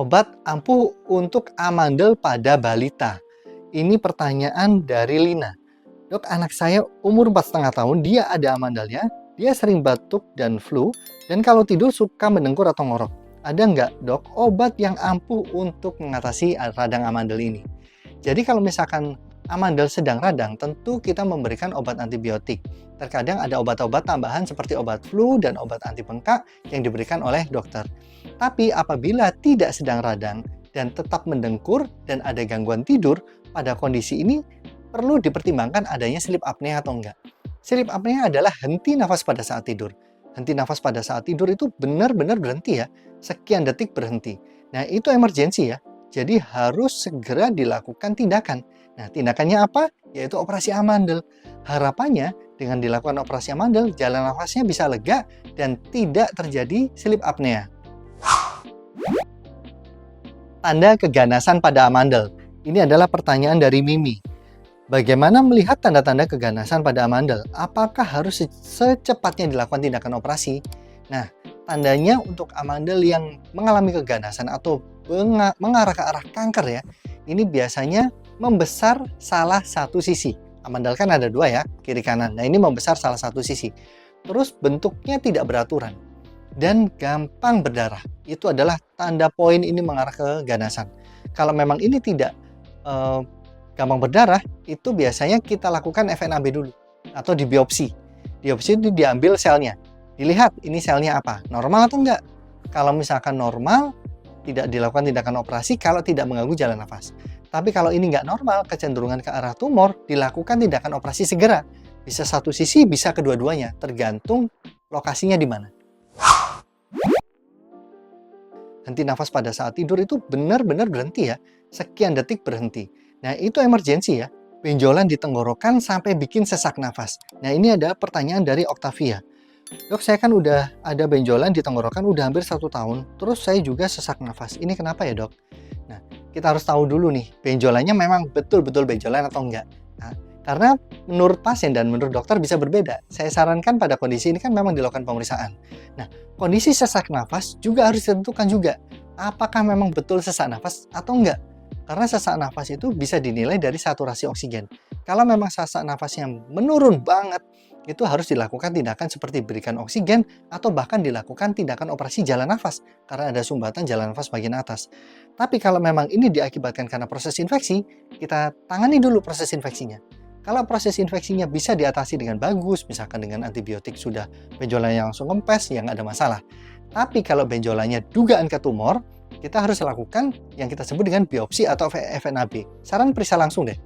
Obat ampuh untuk amandel pada balita. Ini pertanyaan dari Lina. Dok, anak saya umur 4,5 tahun, dia ada amandelnya, dia sering batuk dan flu, dan kalau tidur suka mendengkur atau ngorok. Ada nggak, dok, obat yang ampuh untuk mengatasi radang amandel ini? Jadi kalau misalkan amandel sedang radang, tentu kita memberikan obat antibiotik. Terkadang ada obat-obat tambahan seperti obat flu dan obat anti bengkak yang diberikan oleh dokter. Tapi apabila tidak sedang radang dan tetap mendengkur dan ada gangguan tidur, pada kondisi ini perlu dipertimbangkan adanya sleep apnea atau enggak. Sleep apnea adalah henti nafas pada saat tidur. Henti nafas pada saat tidur itu benar-benar berhenti ya, sekian detik berhenti. Nah, itu emergensi ya, jadi harus segera dilakukan tindakan. Nah, tindakannya apa? Yaitu operasi amandel. Harapannya dengan dilakukan operasi amandel, jalan nafasnya bisa lega dan tidak terjadi sleep apnea. Tanda keganasan pada amandel. Ini adalah pertanyaan dari Mimi. Bagaimana melihat tanda-tanda keganasan pada amandel? Apakah harus secepatnya dilakukan tindakan operasi? Nah, tandanya untuk amandel yang mengalami keganasan atau mengarah ke arah kanker ya, ini biasanya membesar salah satu sisi. Amandel kan ada dua ya, kiri kanan. Nah, ini membesar salah satu sisi. Terus bentuknya tidak beraturan dan gampang berdarah. Itu adalah tanda poin ini mengarah ke keganasan. Kalau memang ini tidak gampang berdarah, itu biasanya kita lakukan FNAB dulu atau di biopsi. Biopsi itu diambil selnya, dilihat ini selnya apa, normal atau enggak. Kalau misalkan normal, tidak dilakukan tindakan operasi kalau tidak mengganggu jalan nafas. Tapi kalau ini nggak normal, kecenderungan ke arah tumor, dilakukan tindakan operasi segera. Bisa satu sisi, bisa kedua-duanya, tergantung lokasinya di mana. Henti nafas pada saat tidur itu benar-benar berhenti ya, sekian detik berhenti. Nah, itu emergensi ya, benjolan di tenggorokan sampai bikin sesak nafas. Nah, ini ada pertanyaan dari Octavia. Dok, saya kan udah ada benjolan di tenggorokan udah hampir 1 tahun, terus saya juga sesak nafas. Ini kenapa ya, dok? Nah, kita harus tahu dulu nih, benjolannya memang betul-betul benjolan atau enggak. Nah, karena menurut pasien dan menurut dokter bisa berbeda. Saya sarankan pada kondisi ini kan memang dilakukan pemeriksaan. Nah, kondisi sesak nafas juga harus ditentukan juga. Apakah memang betul sesak nafas atau enggak? Karena sesak nafas itu bisa dinilai dari saturasi oksigen. Kalau memang sesak nafasnya menurun banget, itu harus dilakukan tindakan seperti berikan oksigen atau bahkan dilakukan tindakan operasi jalan nafas karena ada sumbatan jalan nafas bagian atas. Tapi kalau memang ini diakibatkan karena proses infeksi, kita tangani dulu proses infeksinya. Kalau proses infeksinya bisa diatasi dengan bagus, misalkan dengan antibiotik sudah benjolannya langsung kempes, ya nggak ada masalah. Tapi kalau benjolannya dugaan ke tumor, kita harus lakukan yang kita sebut dengan biopsi atau FNAB. Saran periksa langsung deh.